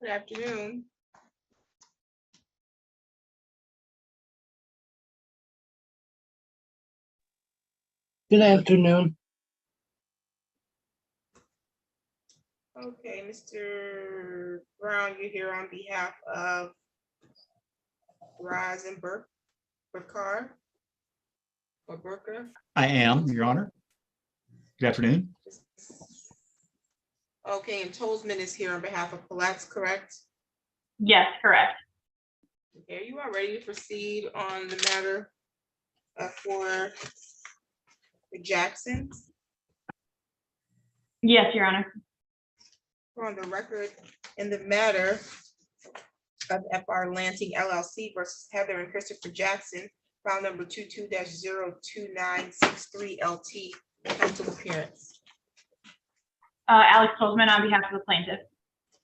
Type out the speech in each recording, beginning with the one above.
Good afternoon. Good afternoon. Okay, Mr. Brown, you're here on behalf of Rise and Burkar or Burka. I am, Your Honor. Good afternoon. Okay, and Tolsman is here on behalf of Palatz, correct? Yes, correct. Okay, you are ready to proceed on the matter for the Jacksons? Yes, Your Honor. On the record in the matter of FR Lansing LLC versus Heather and Christopher Jackson, file number 22-02963 LT, counsel appearance. Alex Tolsman on behalf of the plaintiff.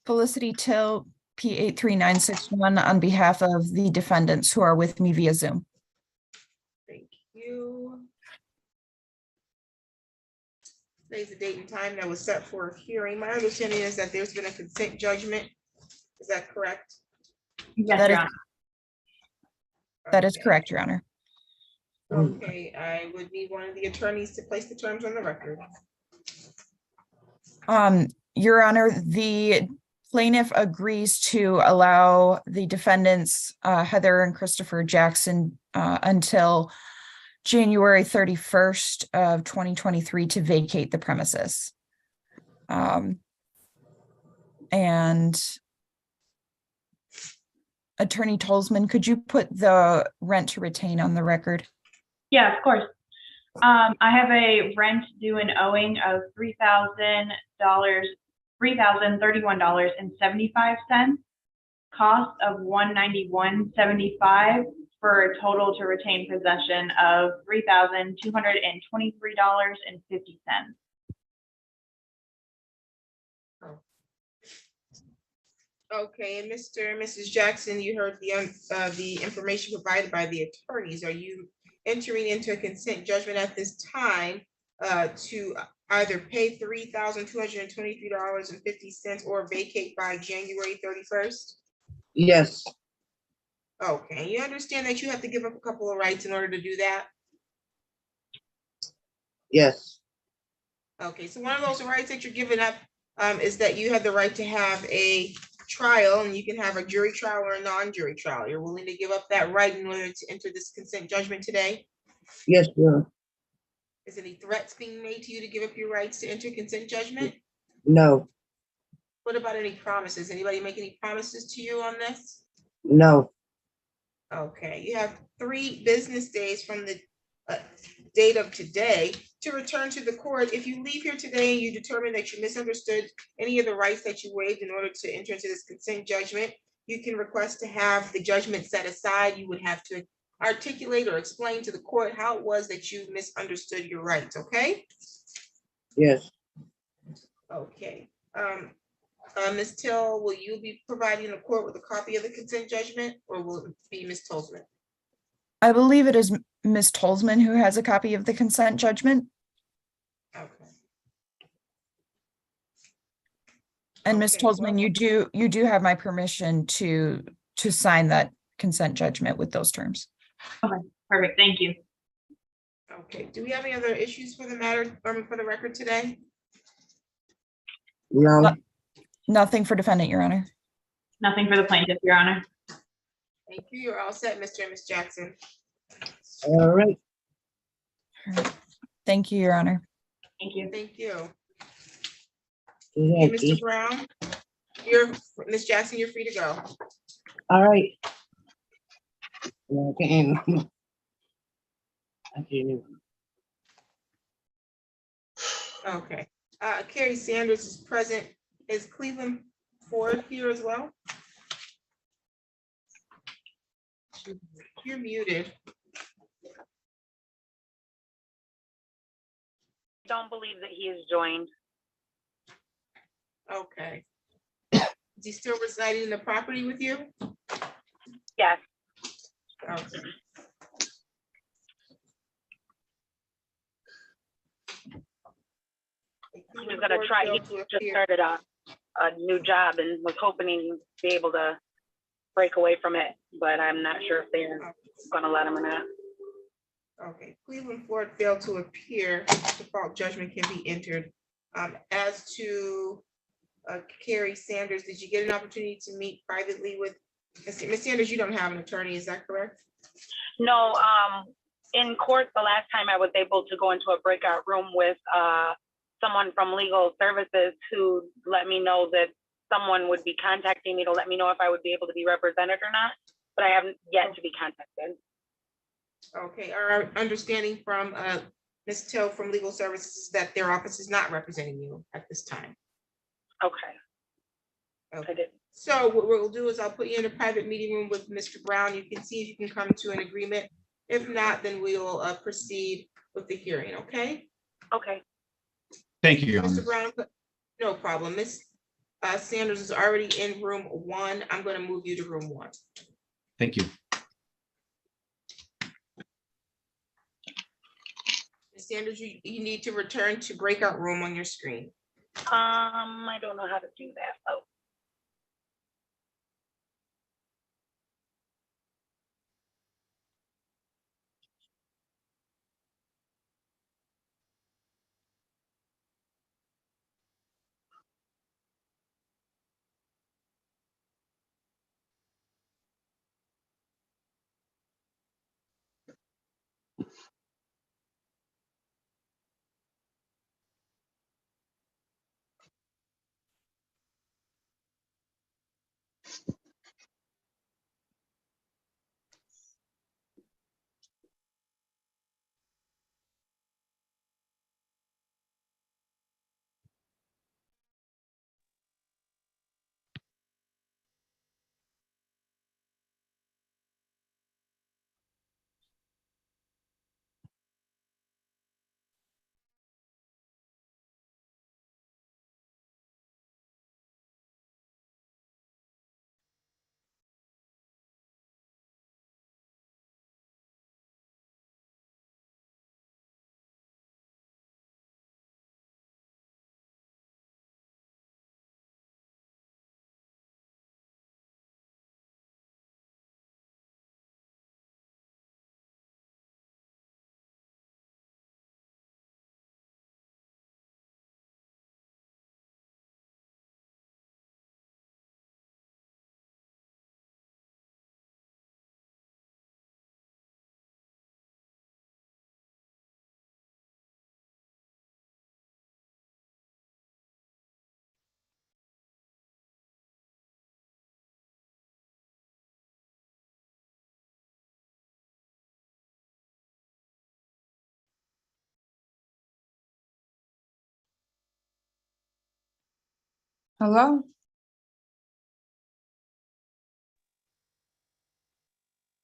Felicity Till, P83961, on behalf of the defendants who are with me via Zoom. Thank you. Today's the date and time that was set for a hearing. My understanding is that there's been a consent judgment. Is that correct? Yes, That Your is- Honor. That is Okay. correct, Your Honor. Okay, I would need one of the attorneys to place the terms on the record. Your Honor, the plaintiff agrees to allow the defendants, Heather and Christopher Jackson, until January 31st of 2023 to vacate the premises. And Attorney Tolsman, could you put the rent to retain on the record? Yeah, of course. I have a rent due and owing of $3,031.75, cost of $191.75 for a total to retain possession of $3,223.50. Okay, and Mr. and Mrs. Jackson, you heard the information provided by the attorneys. Are you entering into a consent judgment at this time to either pay $3,223.50 or vacate by January 31st? Yes, Okay, you understand that you have to give up a couple of rights in order to do that? yes, Okay, so one of those rights that you're giving up is that you have the right to have a trial, and you can have a jury trial or a non-jury trial. You're willing to give up that right in order to enter this consent judgment today? yes, Your Honor. Is any threats being made to you to give up your rights to enter consent judgment? No, What about any promises? Anybody make any promises to you on this? no, Okay, you have 3 business days from the date of today to return to the court. If you leave here today and you determine that you misunderstood any of the rights that you waived in order to enter into this consent judgment, you can request to have the judgment set aside. You would have to articulate or explain to the court how it was that you misunderstood your rights, okay? yes, Okay. Ms. Till, will you be providing the court with a copy of the consent judgment, or will it be Ms. Tolsman? I believe it is Ms. Tolsman who has a copy of the consent judgment. Okay. And Ms. Okay, Tolsman, well- you do have my permission to sign that consent judgment with those terms. Perfect, thank you. Okay, do we have any other issues for the matter, for the record today? no, Nothing for defendant, Your Honor. Nothing for the plaintiff, Your Honor. Thank you. You're all set, Mr. and Ms. Jackson. all right, Thank you, Your Honor. Thank you. Thank you. yeah, Okay, Mr. Brown, Ms. Jackson, you're free to go. all right. Okay. Okay. Okay, Carrie Sanders is present. Is Cleveland Ford here as well? You're muted. Don't believe that he is joined. Okay. Is he still residing in the property with you? Yes. Okay. He was gonna try, he just started off. a new job and was hoping to be able to break away from it, but I'm not sure if they're gonna let him or not. Okay, Cleveland Ford failed to appear. Default judgment can be entered. As to Carrie Sanders, did you get an opportunity to meet privately with Ms. Sanders? You don't have an attorney, is that correct? No, in court, the last time I was able to go into a breakout room with someone from legal services who let me know that someone would be contacting me to let me know if I would be able to be represented or not, but I haven't yet to be contacted. Okay, our understanding from Ms. Till from legal services is that their office is not representing you at this time. Okay, I Okay. did. So what we'll do is I'll put you in a private meeting room with Mr. Brown. You can see if you can come to an agreement. If not, then we will proceed with the hearing, okay? Okay, Thank you, Your Mr. Honor. Brown, no problem. Ms. Sanders is already in room 1. I'm going to move you to room 1. Thank you. Ms. Sanders, you need to return to breakout room on your screen. I don't know how to do that. Oh, Hello?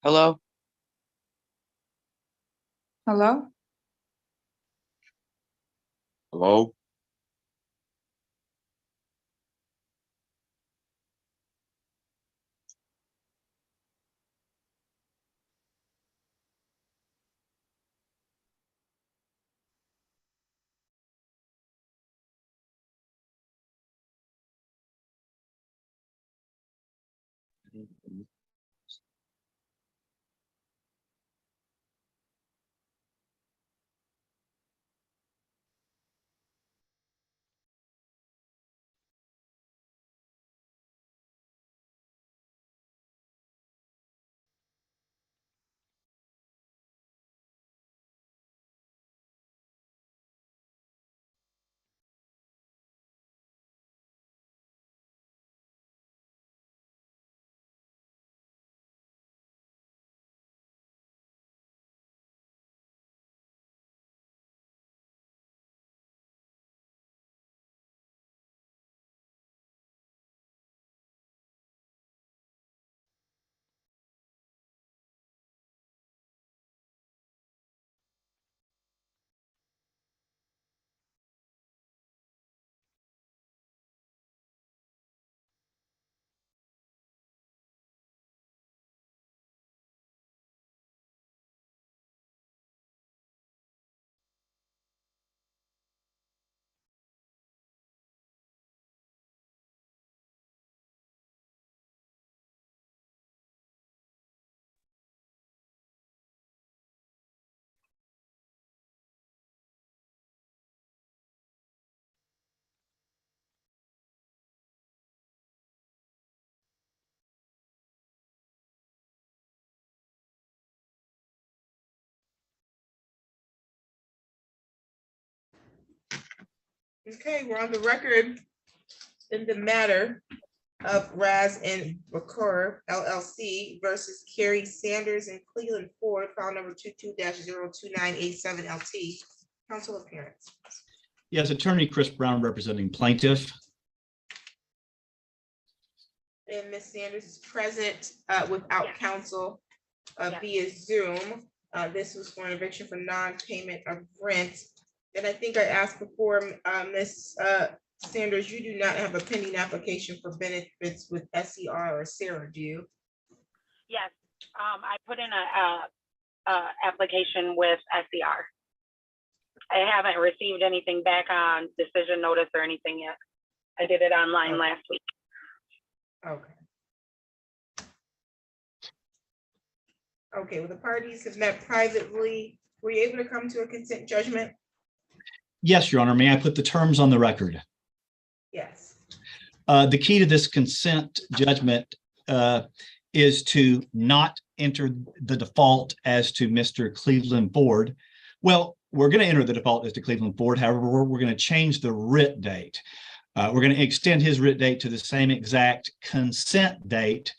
Hello? Hello? Hello? Okay, we're on the record in the matter of Raz and Bakur LLC versus Kerry Sanders and Cleveland Ford, file number 22-02987 LT. Council appearance. Yes, Attorney Chris Brown representing plaintiff. And Ms. Sanders is present without Yes. counsel Yes. via Zoom. This was for an eviction for non-payment of rent. And I think I asked before, Ms. Sanders, you do not have a pending application for benefits with SER or Sarah, do you? Yes, I put in a application with SER. I haven't received anything back on decision notice or anything yet. I did it online last week. Okay. Okay, well, the parties have met privately. Were you able to come to a consent judgment? Yes, Your Honor. May I put the terms on the record? Yes. The key to this consent judgment is to not enter the default as to Mr. Cleveland Ford. Well, we're going to enter the default as to Cleveland Ford. However, we're going to change the writ date. We're going to extend his writ date to the same exact consent date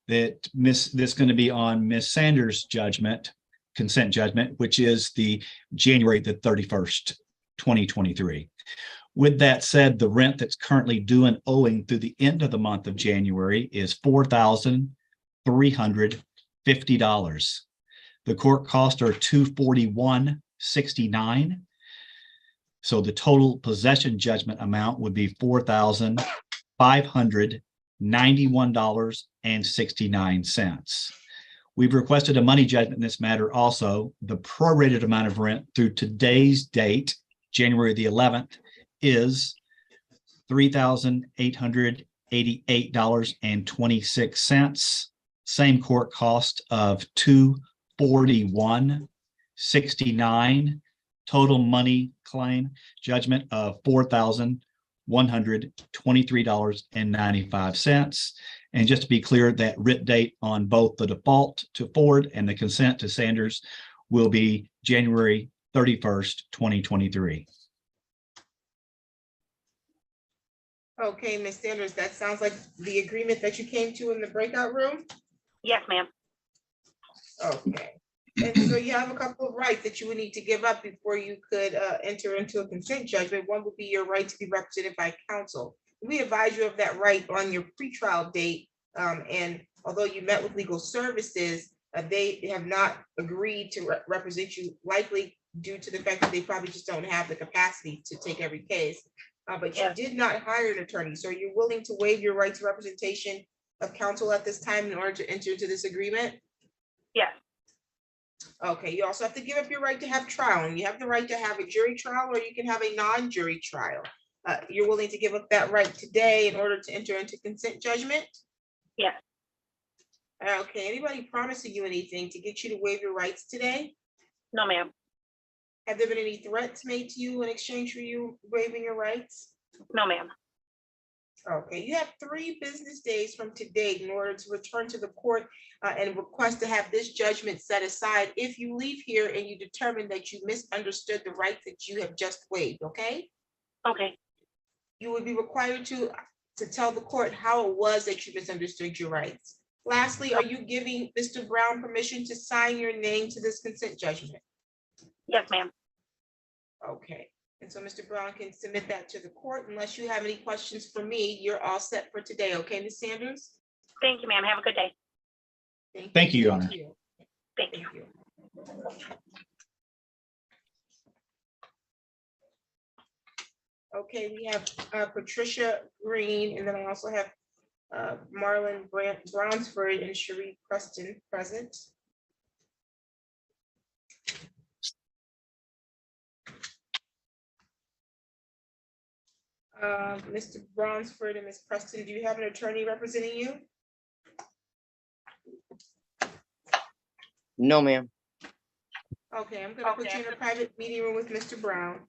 that's going to be on Ms. Sanders' judgment, consent judgment, which is the January the 31st, 2023. With that said, the rent that's currently due and owing through the end of the month of January is $4,350. The court costs are $241.69. So the total possession judgment amount would be $4,591.69. We've requested a money judgment in this matter also. The prorated amount of rent through today's date, January the 11th, is $3,888.26. Same court cost of $241.69. Total money claim judgment of $4,123.95. And just to be clear, that writ date on both the default to Ford and the consent to Sanders will be January 31st, 2023. Okay, Ms. Sanders, that sounds like the agreement that you came to in the breakout room? Yes, ma'am. Okay. And so you have a couple of rights that you would need to give up before you could enter into a consent judgment. One would be your right to be represented by counsel. We advise you of that right on your pretrial date. And although you met with legal services, they have not agreed to represent you, likely due to the fact that they probably just don't have the capacity to take every case. But you did not hire an attorney. So you're willing to waive your right to representation of counsel at this time in order to enter into this agreement? Yes. Okay, you also have to give up your right to have trial, and you have the right to have a jury trial, or you can have a non-jury trial. You're willing to give up that right today in order to enter into consent judgment? Yes. Okay, anybody promising you anything to get you to waive your rights today? No, ma'am. Have there been any threats made to you in exchange for you waiving your rights? No, ma'am. Okay, you have 3 business days from today in order to return to the court and request to have this judgment set aside if you leave here and you determine that you misunderstood the rights that you have just waived, okay? Okay. You would be required to tell the court how it was that you misunderstood your rights. Lastly, are you giving Mr. Brown permission to sign your name to this consent judgment? Yes, ma'am. Okay, and so Mr. Brown can submit that to the court. Unless you have any questions for me, you're all set for today, okay, Ms. Sanders? Thank you, ma'am. Have a good day. Thank you, Your Honor. Thank you. Thank you. Okay, we have Patricia Green, and then I also have Marlon Bronsford and Cherie Preston present. Mr. Bronsford and Ms. Preston, do you have an attorney representing you? No, ma'am. Okay, I'm gonna put you in a private meeting room with Mr. Brown.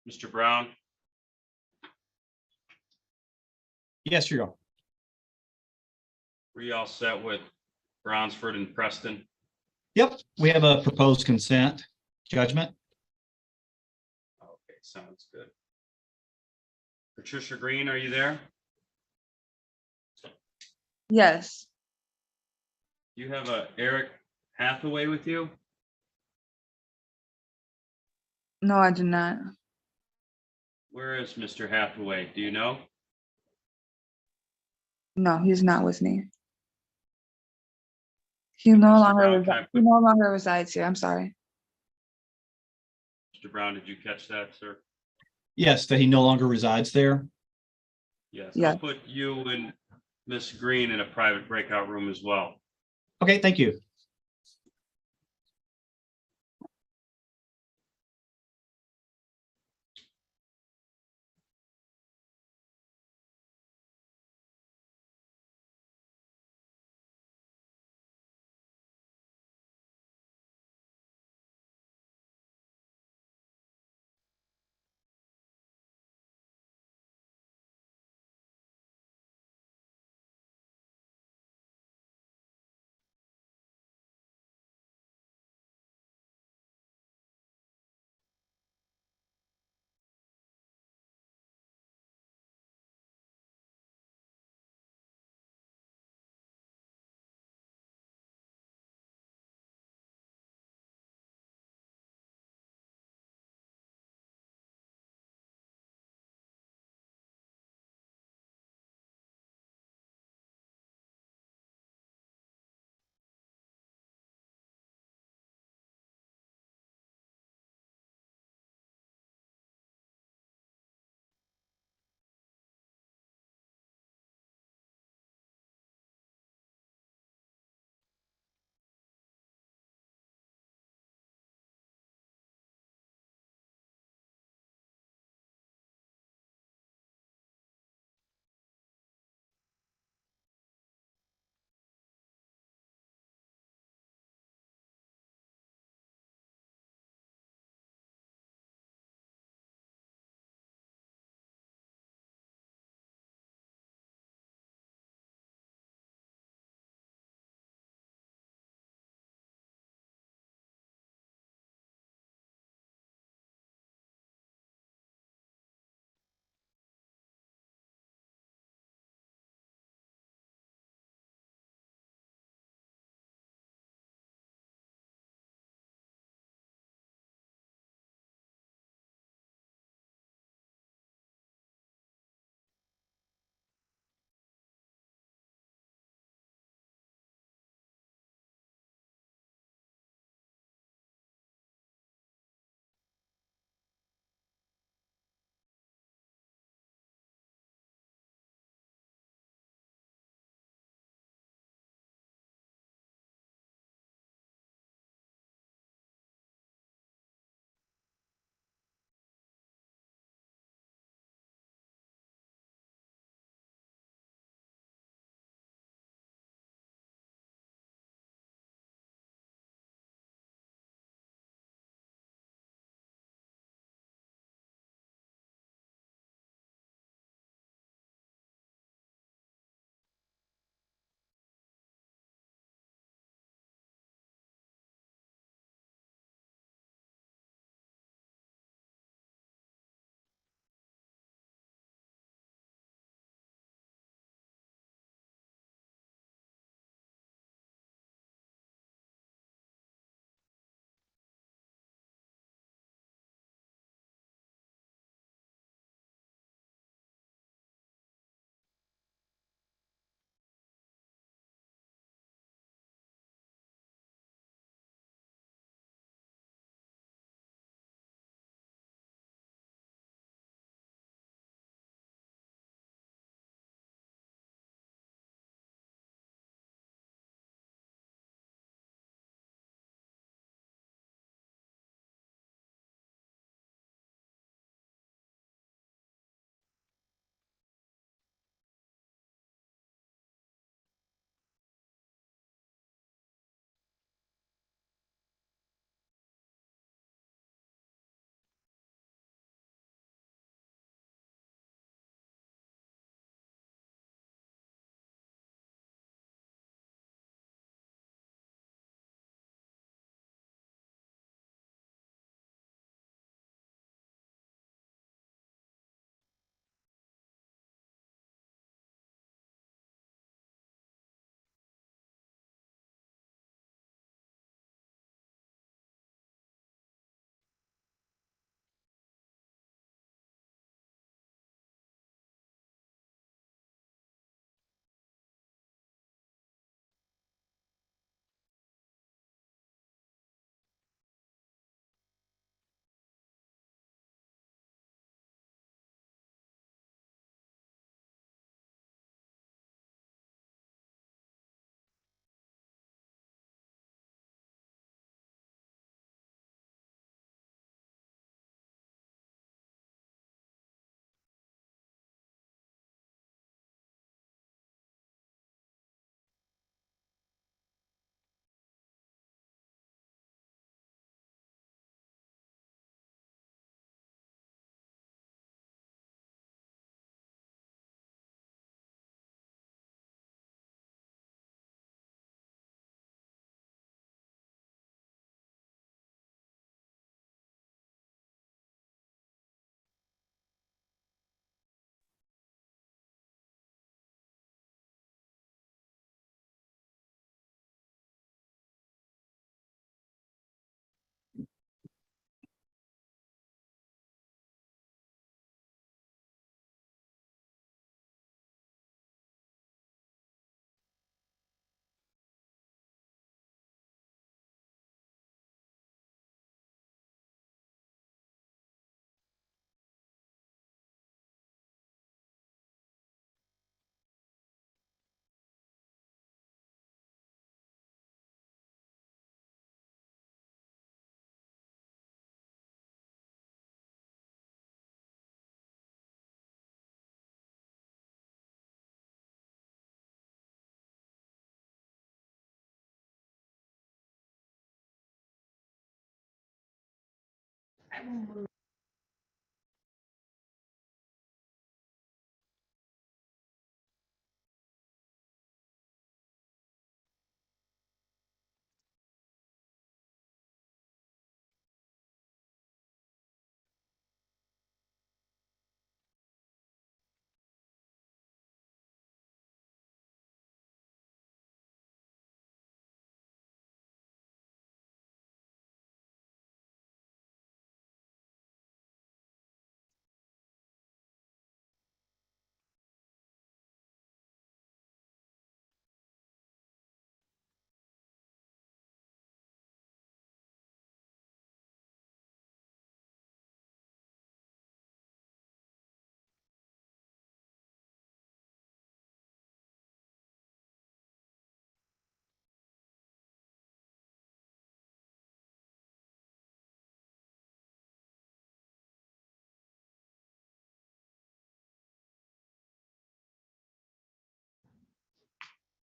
Mr. Brown, Yes, you are. were you all set with Brownsford and Preston? Yep, we have a proposed consent judgment. Okay, sounds good. Patricia Green, are you there? Yes. You have a Eric Hathaway with you? No, I do not. Where is Mr. Hathaway? Do you know? No, he's not with me. He no Mr. Brown, longer can I he put- no longer resides here. I'm sorry. Mr. Brown, did you catch that, sir? Yes, that he no longer resides there. Yes, Yeah. I'll put you and Miss Green in a private breakout room as well. Okay, thank you.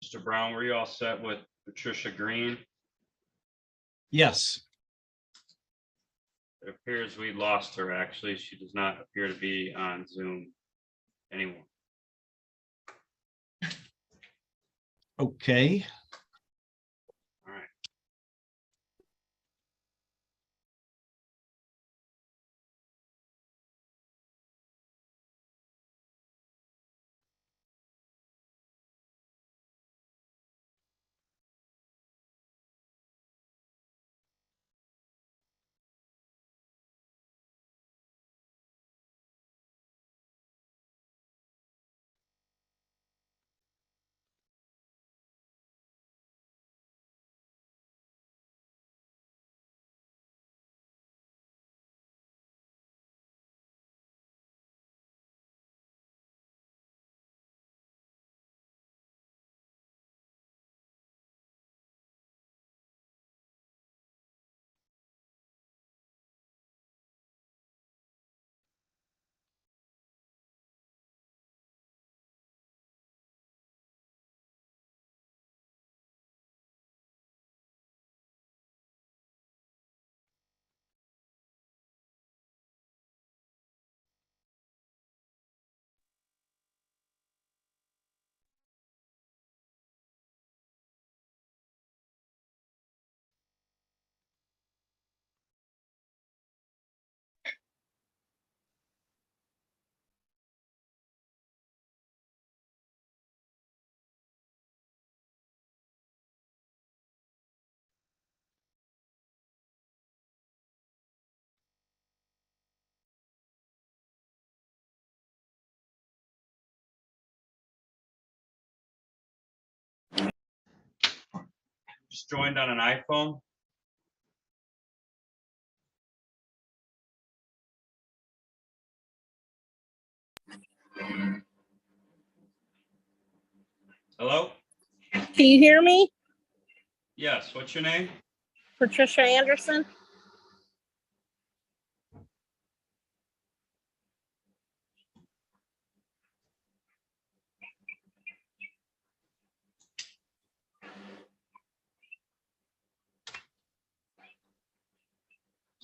Mr. Brown, were you all set with Patricia Green? Yes. It appears we lost her, actually. She does not appear to be on Zoom anymore. Okay. All right. Just joined on an iPhone. Hello? Can you hear me? Yes, what's your name? Patricia Anderson?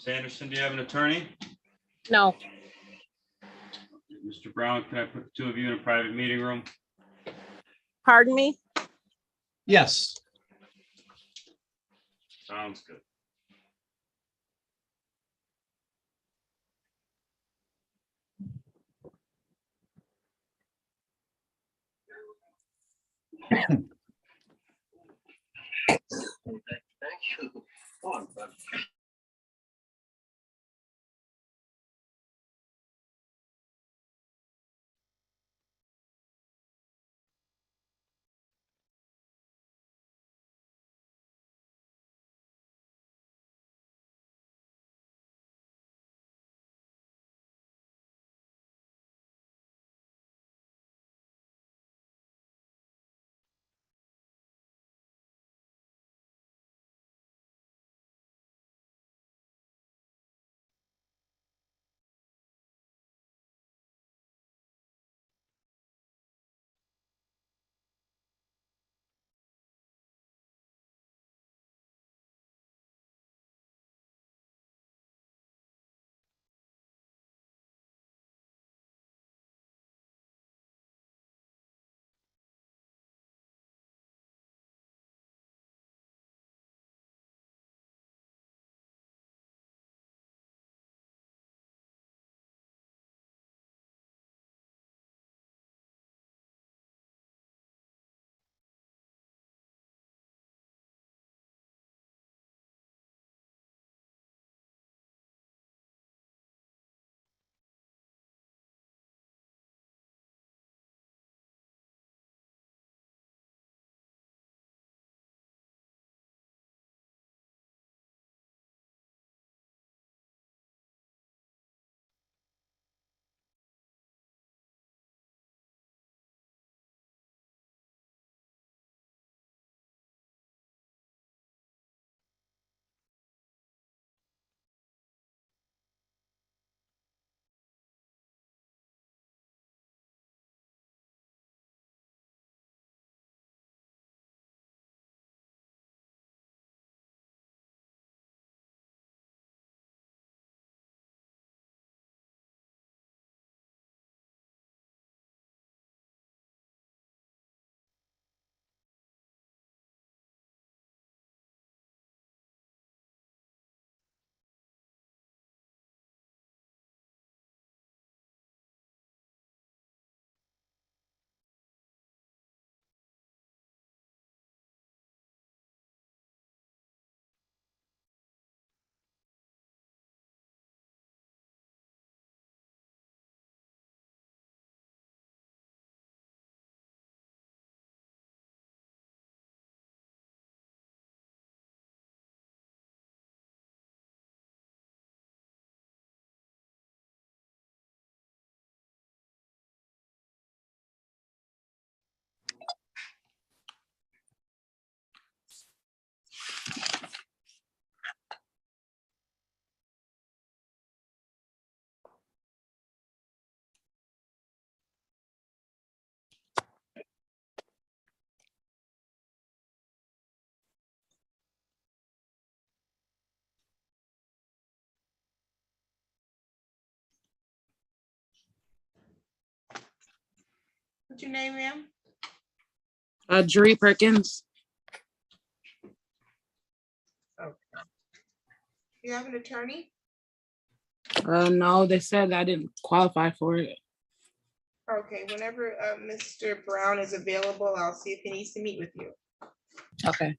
Sanderson, do you have an attorney? No. Mr. Brown, can I put the two of you in a private meeting room? Pardon me? Yes. Sounds good. What's your name, ma'am? Dree Perkins. Okay. You have an attorney? No, they said I didn't qualify for it. Okay, whenever Mr. Brown is available, I'll see if he needs to meet with you. Okay.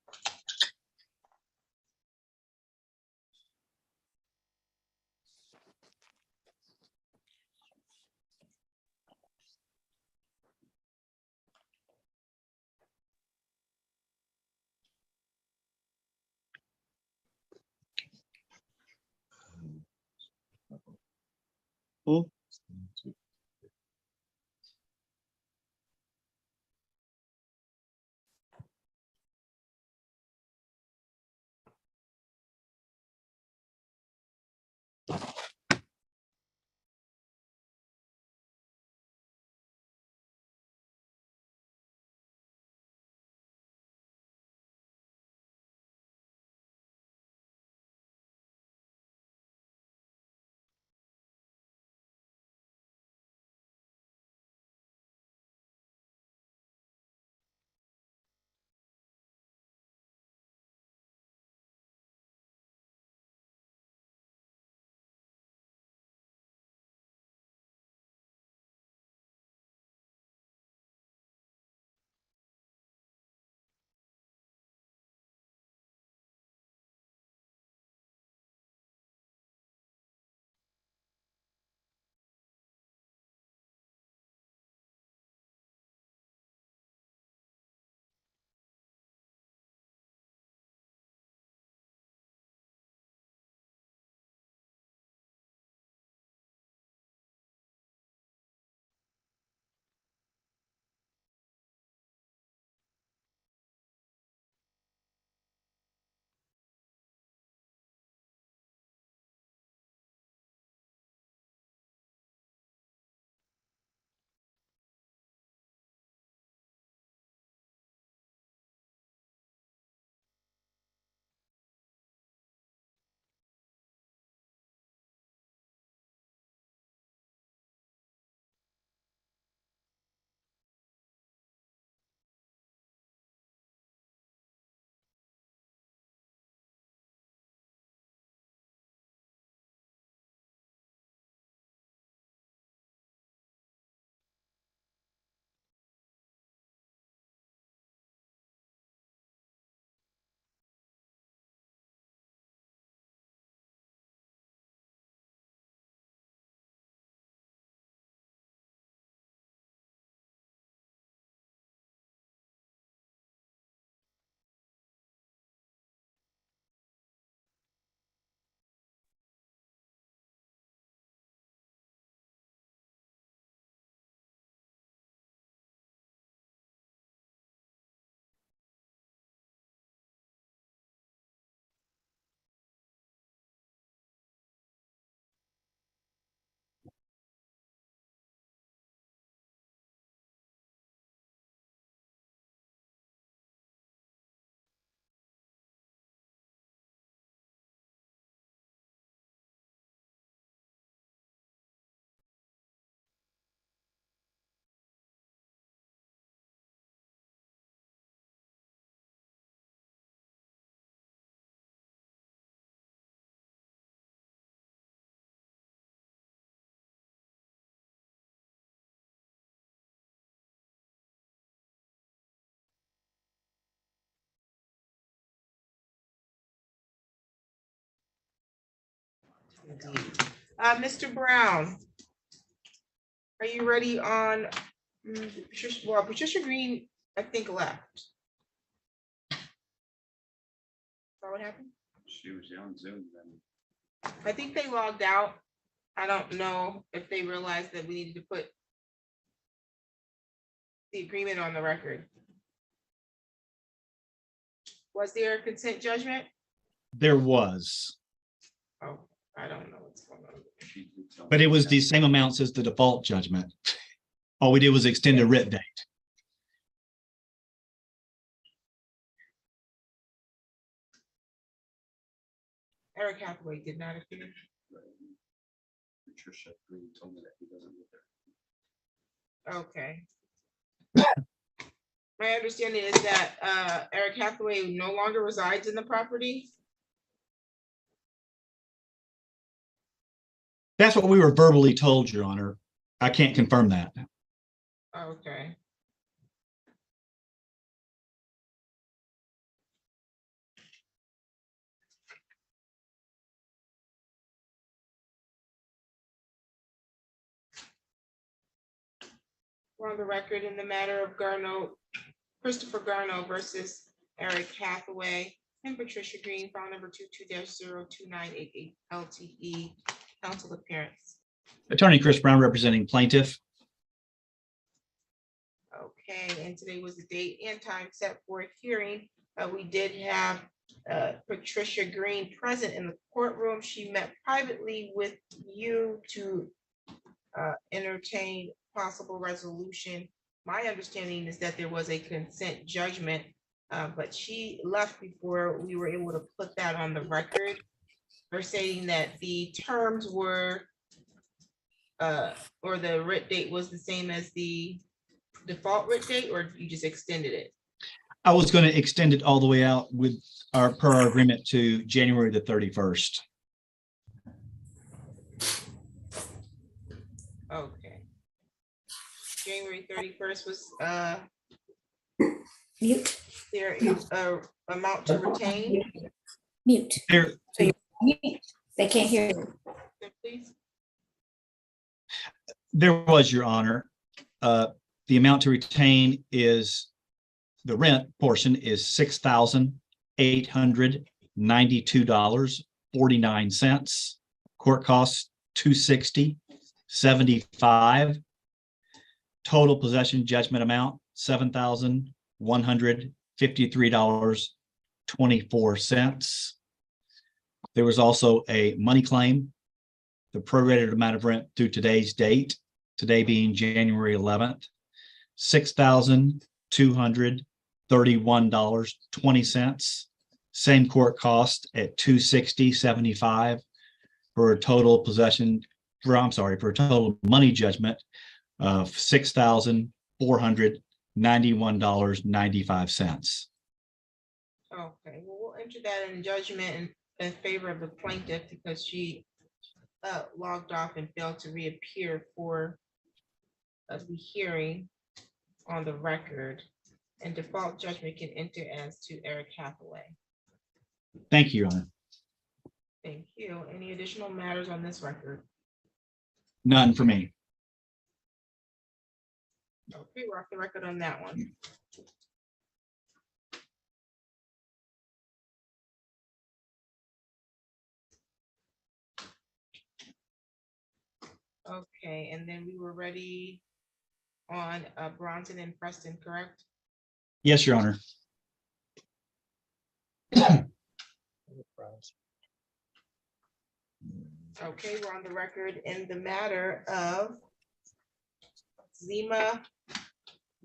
Who? Mr. Brown, are you ready on, Patricia Green, I think, left. Is that what happened? She was on Zoom then. I think they logged out. I don't know if they realized that we needed to put the agreement on the record. Was there a consent judgment? There was, Oh, I don't know what's going on. She did tell but me it was that. the same amounts as the default judgment. All we did was extend the writ date. Eric Hathaway did not appear. Patricia Green told me that he doesn't live there. Okay. My understanding is that Eric Hathaway no longer resides in the property. That's what we were verbally told, Your Honor. I can't confirm that. Okay. We're on the record in the matter of Christopher Garneau versus Eric Hathaway and Patricia Green, file number 22-02988 LTE. Council appearance. Attorney Chris Brown representing plaintiff. Okay, and today was the date and time set for a hearing. We did have Patricia Green present in the courtroom. She met privately with you to entertain possible resolution. My understanding is that there was a consent judgment, but she left before we were able to put that on the record. We're stating that the terms were or the writ date was the same as the default writ date, or you just extended it? I was going to extend it all the way out with per our agreement to January the 31st. Okay. January 31st was Mute. there amount to retain? Mute. There, So you're mute. They can't hear you. Please. there was, Your Honor. The amount to retain is, the rent portion is $6,892.49. Court costs $260.75. Total possession judgment amount $7,153.24. There was also a money claim. The prorated amount of rent through today's date, today being January 11th, $6,231.20. Same court cost at $260.75 for a total possession, for a total money judgment of $6,491.95. Okay, well, we'll enter that in judgment in favor of the plaintiff because she logged off and failed to reappear for the hearing on the record, and default judgment can enter as to Eric Hathaway. Thank you, Your Honor. Thank you. Any additional matters on this record? None for me. Okay, we're off the record on that one. Okay, and then we were ready on Bronson and Preston, correct? Yes, Your Honor. Okay, we're on the record in the matter of Zima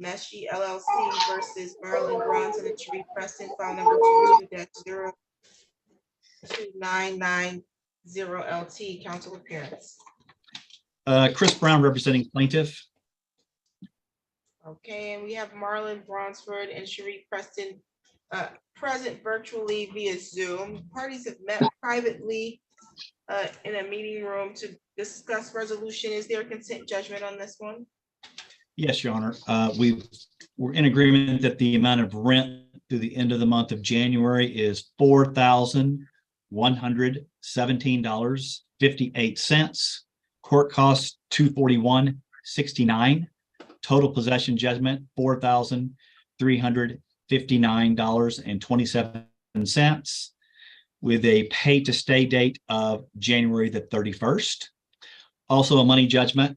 Meshi LLC versus Maryland Bronson and Sheree Preston, file number 22-02990 LT, council appearance. Chris Brown representing plaintiff. Okay, and we have Marlon Bronsford and Sheree Preston present virtually via Zoom. Parties have met privately in a meeting room to discuss resolution. Is there a consent judgment on this one? Yes, Your Honor. We're in agreement that the amount of rent through the end of the month of January is $4,117.58. Court costs $241.69. Total possession judgment $4,359.27 with a pay to stay date of January the 31st. Also a money judgment,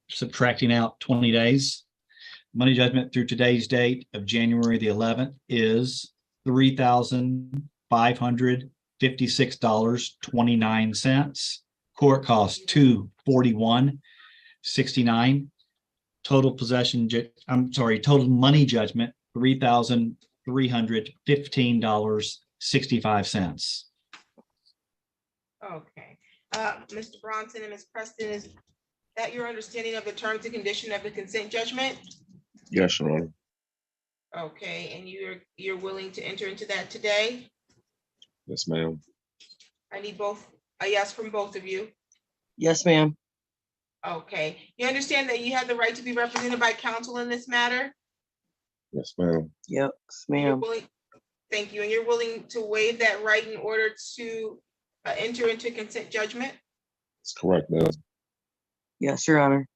subtracting out 20 days. Money judgment through today's date of January the 11th is $3,556.29. Court costs $241.69. Total total money judgment $3,315.65. Okay, Mr. Bronson and Ms. Preston, is that your understanding of the terms and condition of the consent judgment? Yes, Your Honor. Okay, and you're willing to enter into that today? Yes, ma'am. I need a yes from both of you. Yes, ma'am. Okay, you understand that you have the right to be represented by counsel in this matter? Yes, ma'am. Yes, You're ma'am. willing, thank you, and you're willing to waive that right in order to enter into consent judgment? That's correct, ma'am. Yes, Your Honor.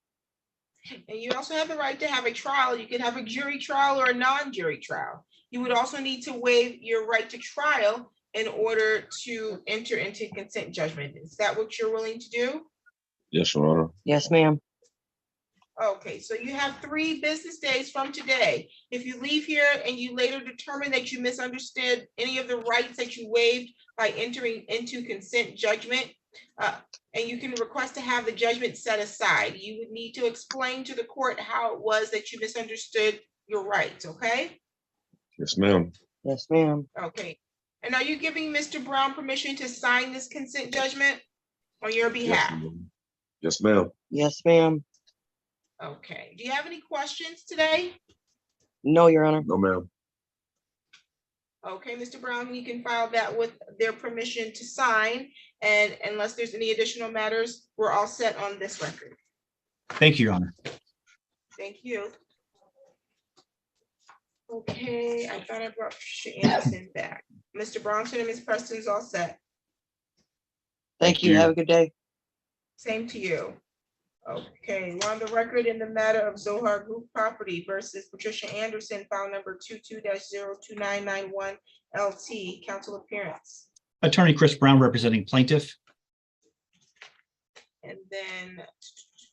And you also have the right to have a trial. You can have a jury trial or a non-jury trial. You would also need to waive your right to trial in order to enter into consent judgment. Is that what you're willing to do? Yes, Your Honor. Yes, ma'am. Okay, so you have 3 business days from today. If you leave here and you later determine that you misunderstood any of the rights that you waived by entering into consent judgment, and you can request to have the judgment set aside, you would need to explain to the court how it was that you misunderstood your rights, okay? Yes, ma'am. Yes, ma'am. Okay, and are you giving Mr. Brown permission to sign this consent judgment on your Yes, behalf? ma'am. Yes, ma'am. Yes, ma'am. Okay, do you have any questions today? No, Your Honor. No, ma'am. Okay, Mr. Brown, you can file that with their permission to sign, and unless there's any additional matters, we're all set on this record. Thank you, Your Honor. Thank you. Okay, I thought I brought Patricia Anderson back. Mr. Bronson and Ms. Preston's all set. Thank you. Have a good day. Same to you. Okay, we're on the record in the matter of Zohar Group Property versus Patricia Anderson, file number 22-02991 LT, council appearance. Attorney Chris Brown representing plaintiff. And then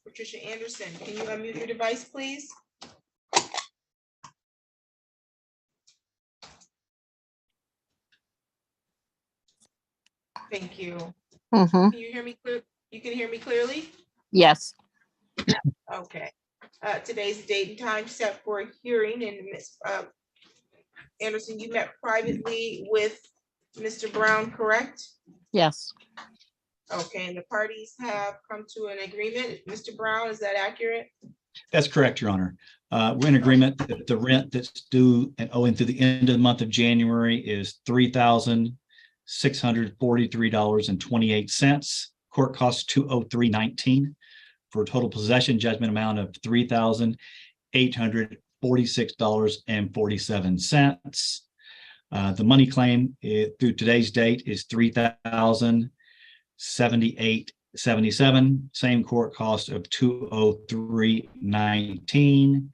Patricia Anderson, can you unmute your device, please? Thank you. Can you hear me clear? You can hear me clearly? Yes. Okay. Today's date and time set for a hearing, and Ms. Anderson, you met privately with Mr. Brown, correct? Yes. Okay, and the parties have come to an agreement. Mr. Brown, is that accurate? That's correct, Your Honor. We're in agreement that the rent that's due and owing through the end of the month of January is $3,643.28. Court costs $203.19 for a total possession judgment amount of $3,846.47. The money claim through today's date is $3,078.77. Same court cost of $203.19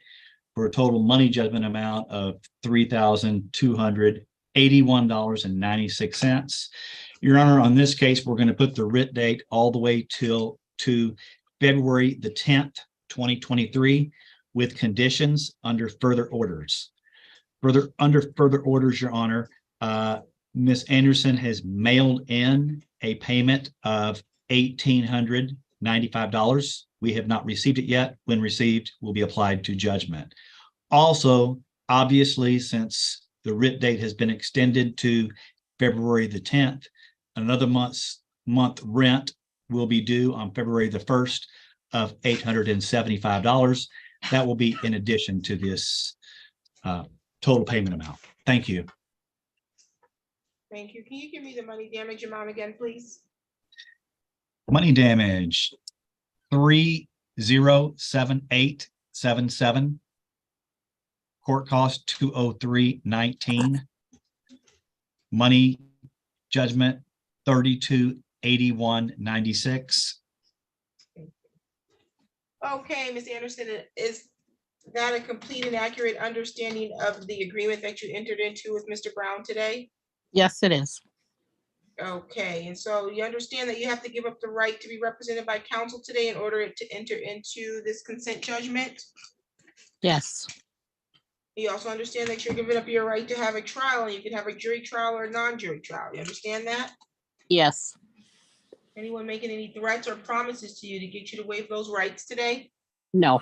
for a total money judgment amount of $3,281.96. Your Honor, on this case, we're going to put the writ date all the way to February the 10th, 2023, with conditions under further orders. Under further orders, Your Honor, Ms. Anderson has mailed in a payment of $1,895. We have not received it yet. When received, will be applied to judgment. Also, obviously, since the writ date has been extended to February the 10th, another month rent will be due on February the 1st of $875. That will be in addition to this total payment amount. Thank you. Thank you. Can you give me the money damage amount again, please? Money damage, 307877. Court cost $203.19. Money judgment 3281.96. Okay, Ms. Anderson, is that a complete and accurate understanding of the agreement that you entered into with Mr. Brown today? Yes, it is. Okay, and so you understand that you have to give up the right to be represented by counsel today in order to enter into this consent judgment? Yes. You also understand that you're giving up your right to have a trial, and you can have a jury trial or a non-jury trial. You understand that? Yes. Anyone making any threats or promises to you to get you to waive those rights today? No.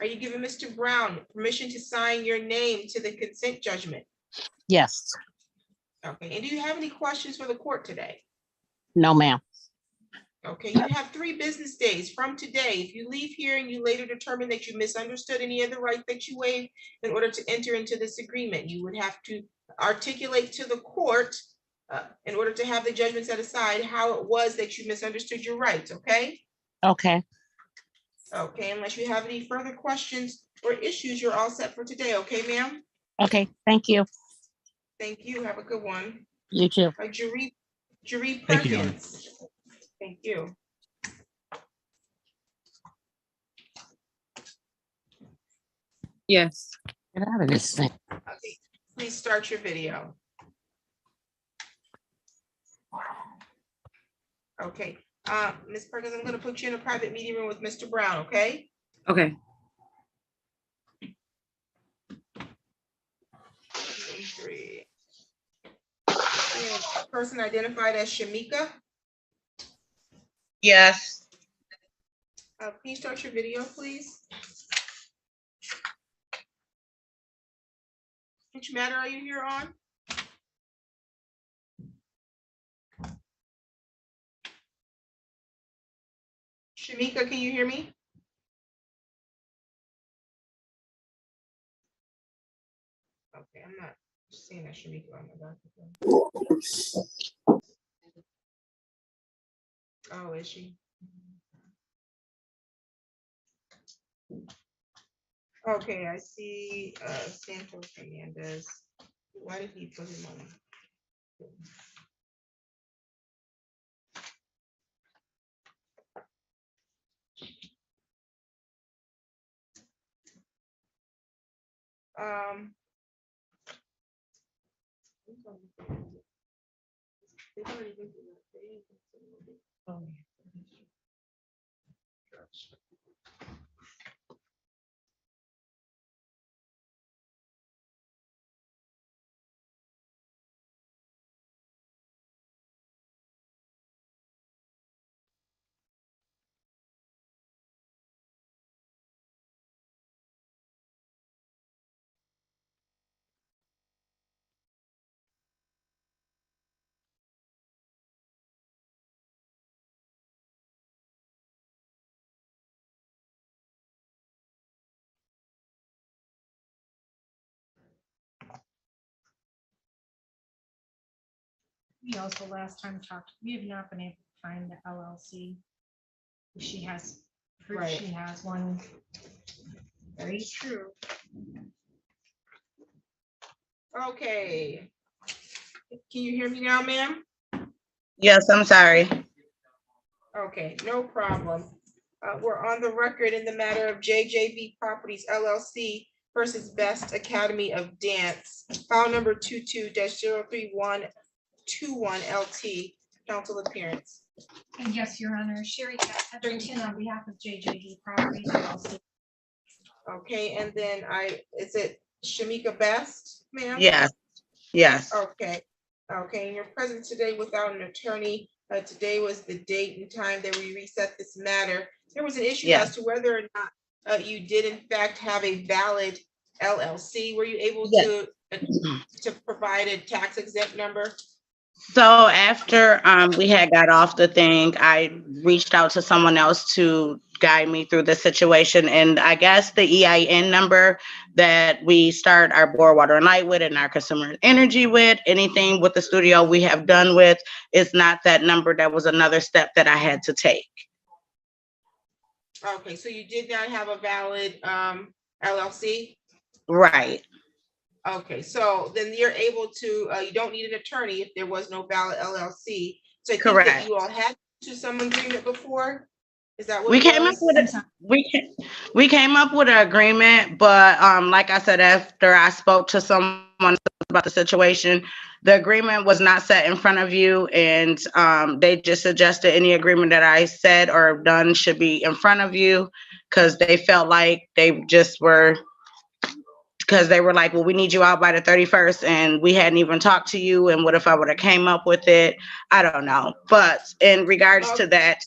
Are you giving Mr. Brown permission to sign your name to the consent judgment? Yes. Okay, and do you have any questions for the court today? No, ma'am. Okay, you have 3 business days from today. If you leave here and you later determine that you misunderstood any of the rights that you waived in order to enter into this agreement, you would have to articulate to the court in order to have the judgment set aside how it was that you misunderstood your rights, okay? Okay. Okay, unless you have any further questions or issues, you're all set for today, okay, ma'am? Okay. Thank you. Thank you. Have a good one. You too. Jury Thank you, Your Honor. Perkins. Thank you. Yes. Get out of this thing. Okay, please start your video. Okay, Ms. Perkins, I'm gonna put you in a private meeting room with Mr. Brown, okay? Okay. Three. Person identified as Shamika. Yes. Can you start your video, please? Which matter are you here on? Shamika, can you hear me? Okay, I'm not seeing that Shamika on my document. Oh, is she? Okay, I see Santos Hernandez. Why did he put him on? We also last time talked, we have not been able to find the LLC. She has, proof Right. she has one. Very true. Okay. Can you hear me now, ma'am? Yes, I'm sorry. Okay, no problem. We're on the record in the matter of JJB Properties LLC versus Best Academy of Dance, file number 22-03121 LT, council appearance. And yes, Your Honor, Sherry Hetherington on behalf of JJD Properties LLC. Okay, and then is it Shamika Best, ma'am? Yes. Yes. Okay, okay, and you're present today without an attorney. Today was the date and time that we reset this matter. There was an issue Yes. as to whether or not you did in fact have a valid LLC. Were you able Yes. to provide a tax exempt number? So after we had got off the thing, I reached out to someone else to guide me through the situation. And I guess the EIN number that we start our board, water, and light with and our consumer energy with, anything with the studio we have done with, is not that number. That was another step that I had to take. Okay, so you did not have a valid LLC? Right. Okay, so then you're able to, you don't need an attorney if there was no valid LLC. So I think that Correct. you all had to some agreement before? Is that what We it came up was? with we came up with an agreement, but like I said, after I spoke to someone about the situation, the agreement was not set in front of you, and they just suggested any agreement that I said or done should be in front of you, because they felt like they just were, because they were like, well, we need you out by the 31st, and we hadn't even talked to you, and what if I would have came up with it? I don't know. But in regards to that,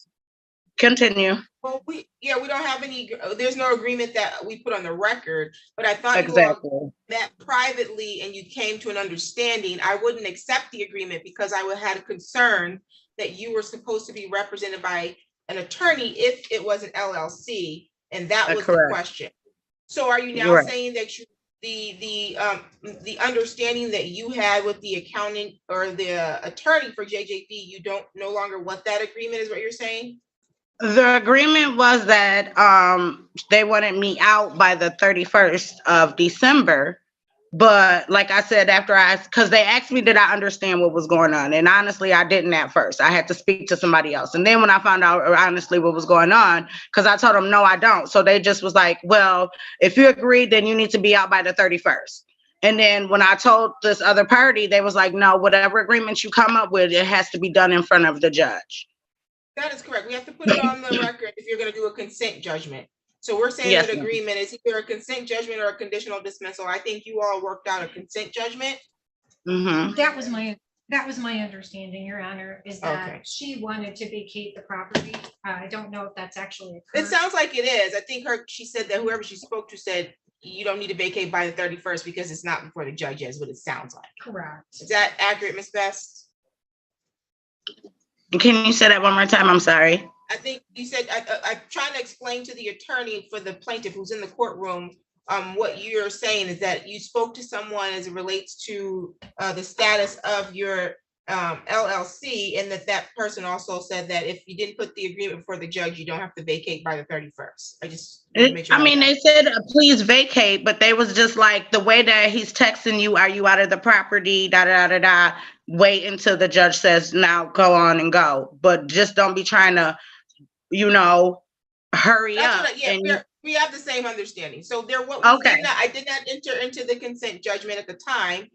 continue. Well, we don't have any, there's no agreement that we put on the record, but I thought Exactly. you all met privately and you came to an understanding. I wouldn't accept the agreement because I would have had a concern that you were supposed to be represented by an attorney if it was an LLC, and that was the Correct. question. So are you now You're right. saying that you, the understanding that you had with the accountant or the attorney for JJB, you don't no longer want that agreement, is what you're saying? The agreement was that they wanted me out by the 31st of December. But like I said, because they asked me, did I understand what was going on? And honestly, I didn't at first. I had to speak to somebody else. And then when I found out honestly what was going on, because I told them, no, I don't. So they just was like, well, if you agreed, then you need to be out by the 31st. And then when I told this other party, they was like, no, whatever agreement you come up with, it has to be done in front of the judge. That is correct. We have to put it on the record if you're going to do a consent judgment. So we're saying Yes, that ma'am. agreement is either a consent judgment or a conditional dismissal. I think you all worked out a consent judgment. Mm-hmm. That was my understanding, Your Honor, is that Okay. she wanted to vacate the property. I don't know if that's actually It occurred. sounds like it is. I think she said that whoever she spoke to said you don't need to vacate by the 31st because it's not before the judge, is what it sounds like. Correct. Is that accurate, Ms. Best? Can you say that one more time? I'm sorry. I think you said, I'm trying to explain to the attorney for the plaintiff who's in the courtroom, what you're saying is that you spoke to someone as it relates to the status of your LLC, and that person also said that if you didn't put the agreement before the judge, you don't have to vacate by the 31st. I just want to make sure. I mean, they said, please vacate, but they was just like, the way that he's texting you, are you out of the property, da, da, da, da, da. Wait until the judge says, now go on and go. But just don't be trying to, hurry up. We have the same understanding. So Okay. I did not enter into the consent judgment at the time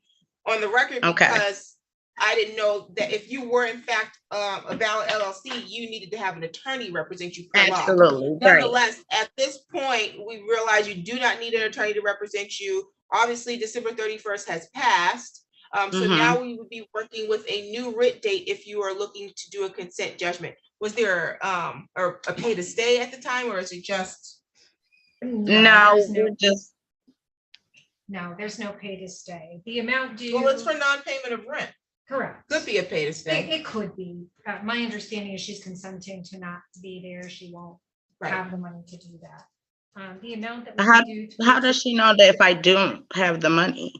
on the record Okay. because I didn't know that if you were in fact a valid LLC, you needed to have an attorney represent you per law. Absolutely. Right. Nonetheless, at this point, we realize you do not need an attorney to represent you. Obviously, December 31st has passed. So now we would be working with a new writ date if you are looking to do a consent judgment. Was there a pay to stay at the time, or is it just? No, there's no pay to stay. The amount due. Well, it's for non-payment of rent. Correct. Could be a pay to stay. It could be. My understanding is she's consenting to not be there. She won't have the money to do that. The amount that How does she know that if I don't have the money?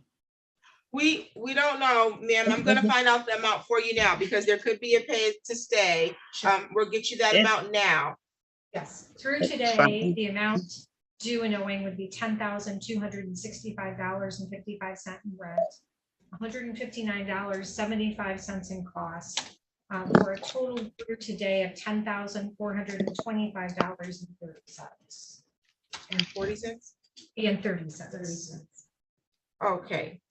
We don't know, ma'am. I'm gonna find out the amount for you now because there could be a pay to stay. We'll get you that amount now. Yes, through today, the amount due and owing would be $10,265.55 in rent, $159.75 in cost, for a total through today of $10,425.30. And 40 cents? And 30 cents. Okay.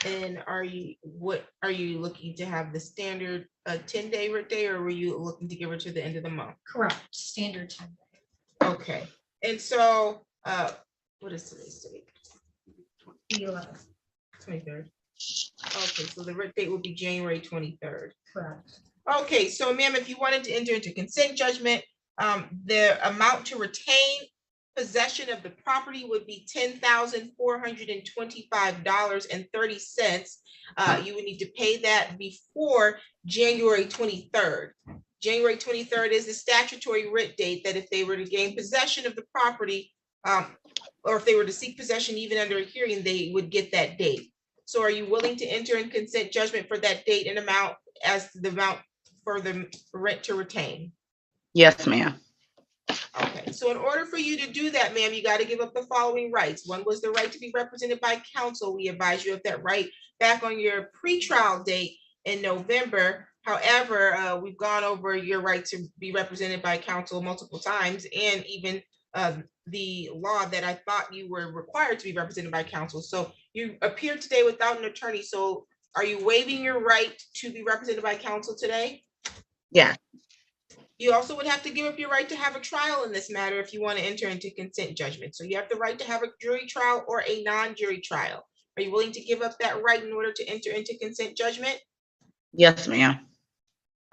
And what are you looking to have the standard 10-day writ day, or were you looking to give her to the end of the month? Correct, standard 10 day. Okay, and so what is today's date? 11th. 23rd. Okay, so the writ date will be January 23rd. Correct. Okay, so ma'am, if you wanted to enter into consent judgment, the amount to retain possession of the property would be $10,425.30. You would need to pay that before January 23rd. January 23rd is the statutory writ date that if they were to gain possession of the property, or if they were to seek possession even under a hearing, they would get that date. So are you willing to enter in consent judgment for that date and amount as the amount for the rent to retain? Yes, ma'am. Okay, so in order for you to do that, ma'am, you got to give up the following rights. One was the right to be represented by counsel. We advise you of that right back on your pretrial date in November. However, we've gone over your right to be represented by counsel multiple times, and even the law that I thought you were required to be represented by counsel. So you appeared today without an attorney. So are you waiving your right to be represented by counsel today? Yeah. You also would have to give up your right to have a trial in this matter if you want to enter into consent judgment. So you have the right to have a jury trial or a non-jury trial. Are you willing to give up that right in order to enter into consent judgment? Yes, ma'am.